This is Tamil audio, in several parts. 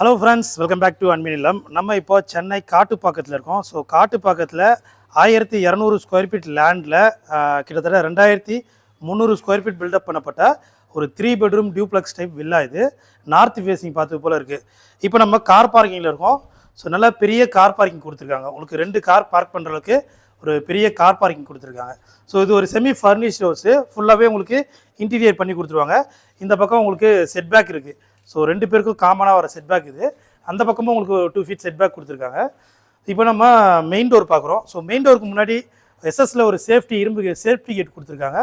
Hello friends, welcome back to அன்பின் இல்லம். நம்ம இப்போ சென்னை காட்டுப்பாக்கத்தில் இருக்கோம். ஸோ காட்டுப்பாக்கத்தில் 1200 ஸ்கொயர் ஃபீட் லேண்டில் கிட்டத்தட்ட 2300 ஸ்கொயர் ஃபீட் பில்டப் பண்ணப்பட்ட ஒரு 3 பெட்ரூம் டியூப்ளெக்ஸ் டைப் வில்லா. இது நார்த் ஃபேஸிங் பார்த்து போல் இருக்குது. இப்போ நம்ம கார் பார்க்கிங்கில் இருக்கோம். ஸோ நல்லா பெரிய கார் பார்க்கிங் கொடுத்துருக்காங்க. உங்களுக்கு 2 கார் பார்க் பண்ணுற அளவுக்கு ஒரு பெரிய கார் பார்க்கிங் கொடுத்துருக்காங்க. ஸோ இது ஒரு செமி ஃபர்னிஷ்ட் ஹவுஸு. ஃபுல்லாகவே உங்களுக்கு இன்டீரியர் பண்ணி கொடுத்துருவாங்க. இந்த பக்கம் உங்களுக்கு செட்பேக் இருக்குது. ஸோ 2 பேருக்கும் காமனாக வர செட்பேக் இது. அந்த பக்கமும் உங்களுக்கு 2 ஃபீட் செட்பேக் கொடுத்துருக்காங்க. இப்போ நம்ம மெயின் டோர் பார்க்குறோம். ஸோ மெயின் டோருக்கு முன்னாடி எஸ்எஸ்ல ஒரு சேஃப்டி கேட் கொடுத்துருக்காங்க.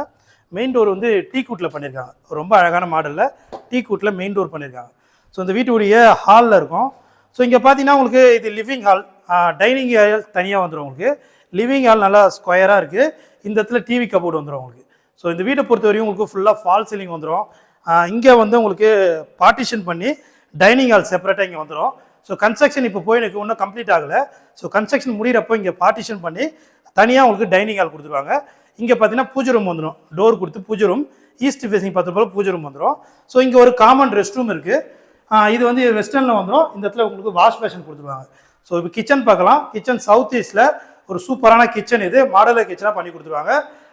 மெயின் டோர் வந்து டீ கூட்டில் பண்ணியிருக்காங்க. ரொம்ப அழகான மாடலில் டீ கூட்டில் மெயின் டோர் பண்ணியிருக்காங்க. ஸோ இந்த வீட்டுடைய ஹாலில் இருக்கும். ஸோ இங்கே பார்த்தீங்கன்னா உங்களுக்கு இது லிவிங் ஹால், டைனிங் ஹால் தனியாக வந்துடும். உங்களுக்கு லிவிங் ஹால் நல்லா ஸ்கொயராக இருக்குது. இந்த இடத்துல டிவி கபோர்டு வந்துடும் உங்களுக்கு. ஸோ இந்த வீட்டை பொறுத்த வரையும் உங்களுக்கு ஃபுல்லாக ஃபால் சீலிங் வந்துடும். இங்கே வந்து உங்களுக்கு பார்ட்டிஷன் பண்ணி டைனிங் ஹால் செப்பரேட்டாக இங்கே வந்துடும். ஸோ கன்ஸ்ட்ரக்ஷன் இப்போ போய் எனக்கு இன்னும் கம்ப்ளீட் ஆகலை. ஸோ கன்ஸ்ட்ரக்ஷன் முடிகிறப்போ இங்கே பார்ட்டிஷன் பண்ணி தனியாக உங்களுக்கு டைனிங் ஹால் கொடுத்துருவாங்க. இங்கே பார்த்தீங்கன்னா பூஜை ரூம் வந்துடும். டோர் கொடுத்து பூஜை ரூம், ஈஸ்ட் ஃபேஸிங் பார்த்து போல் பூஜை ரூம் வந்துடும். ஸோ இங்கே ஒரு காமன் ரெஸ்ட் ரூம் இருக்குது. இது வந்து வெஸ்டர்னில் வந்துடும். இந்த இடத்துல உங்களுக்கு வாஷ் பேஷன் கொடுத்துருவாங்க. ஸோ இப்போ கிச்சன் பார்க்கலாம். கிச்சன் சவுத் ஈஸ்டில் ஒரு சூப்பரான கிச்சன். இது மாடலர் கிச்சனாக பண்ணி கொடுத்துருவாங்க.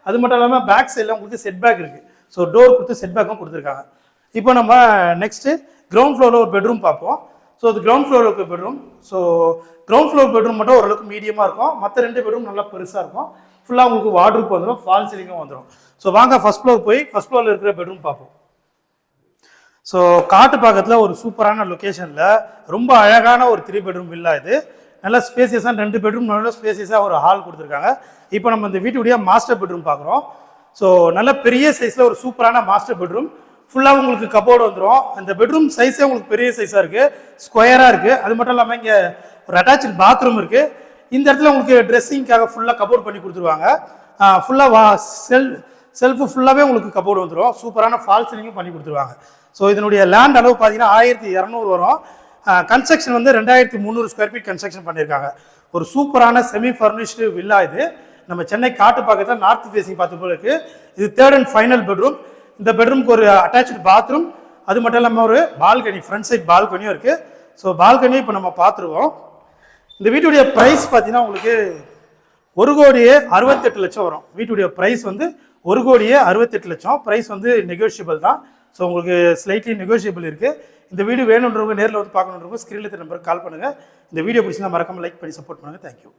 அது மட்டும் இல்லாமல் பேக் சைடில் உங்களுக்கு செட் பேக் இருக்குது. ஸோ டோர் கொடுத்து செட் பேக்கும் கொடுத்துருக்காங்க. இப்போ நம்ம நெக்ஸ்ட்டு கிரவுண்ட் ஃப்ளோரில் ஒரு பெட்ரூம் பார்ப்போம். ஸோ அது கிரவுண்ட் ஃப்ளோரில் இருக்க bedroom. So ground floor bedroom மட்டும் ஓரளவுக்கு மீடியமாக இருக்கும். மற்ற 2 பெட்ரூம் நல்லா பெருசாக இருக்கும். ஃபுல்லாக உங்களுக்கு வார்ட்ரூப் வந்துடும், ஃபால் சீலிங்கும் வந்துடும். ஸோ வாங்க ஃபர்ஸ்ட் ஃப்ளோர் போய் ஃபர்ஸ்ட் ஃப்ளோரில் இருக்கிற பெட்ரூம் பார்ப்போம். ஸோ காட்டுப்பாக்கத்தில் ஒரு சூப்பரான லொக்கேஷனில் ரொம்ப அழகான ஒரு 3 பெட்ரூம் வில்லா. இது நல்லா ஸ்பேசியஸாக 2 பெட்ரூம் நல்ல ஸ்பேசியஸாக ஒரு ஹால் கொடுத்துருக்காங்க. இப்போ நம்ம இந்த வீட்டுடைய மாஸ்டர் பெட்ரூம் பார்க்குறோம். ஸோ நல்ல பெரிய சைஸில் ஒரு சூப்பரான மாஸ்டர் பெட்ரூம். ஃபுல்லாக உங்களுக்கு கபோர்டு வந்துடும். அந்த பெட்ரூம் சைஸே உங்களுக்கு பெரிய சைஸாக இருக்குது, ஸ்கொயராக இருக்குது. அது மட்டும் இல்லாமல் இங்கே ஒரு அட்டாச்சு பாத்ரூம் இருக்குது. இந்த இடத்துல உங்களுக்கு ட்ரெஸ்ஸிங்காக ஃபுல்லாக கபோர்ட் பண்ணி கொடுத்துருவாங்க. ஃபுல்லாக செல்ஃபு ஃபுல்லாகவே உங்களுக்கு கபோர்டு வந்துடும். சூப்பரான ஃபால் சீலிங்கும் பண்ணி கொடுத்துருவாங்க. ஸோ இதனுடைய லேண்ட் அளவு பார்த்தீங்கன்னா 1200 வரும். கன்ஸ்ட்ரக்ஷன் வந்து 2300 ஸ்கொயர் ஃபீட் கன்ஸ்ட்ரக்ஷன் பண்ணியிருக்காங்க. ஒரு சூப்பரான செமி ஃபர்னிஷ்டு வில்லா. இது நம்ம சென்னை காட்டுப்பாக்கத்தில் நார்த் ஃபேஸிங் பார்த்து போல இருக்குது. இது 3rd அண்ட் ஃபைனல் பெட்ரூம். இந்த பெட்ரூம்க்கு ஒரு அட்டாச்சு பாத்ரூம், அது மட்டும் இல்லாமல் ஒரு பால்கனி, ஃப்ரண்ட் சைட் பால்கனியும் இருக்குது. ஸோ பால்கனியும் இப்போ நம்ம பார்த்துருவோம். இந்த வீட்டுடைய ப்ரைஸ் பார்த்தீங்கன்னா உங்களுக்கு 1,68,00,000 வரும். வீட்டுடைய ப்ரைஸ் வந்து 1,68,00,000. ப்ரைஸ் வந்து நெகோஷியபிள் தான். ஸோ உங்களுக்கு ஸ்லைட்லி நெகோஷியபிள் இருக்குது. இந்த வீடியோ வேணுன்றவங்க நேரில் வந்து பார்க்கணுன்றவங்க ஸ்க்ரீனில் நம்பருக்கு கால் பண்ணுங்கள். இந்த வீடியோ பிடிச்சிருந்தா மறக்காமல் லைக் பண்ணி சப்போர்ட் பண்ணுங்கள். தேங்க்யூ.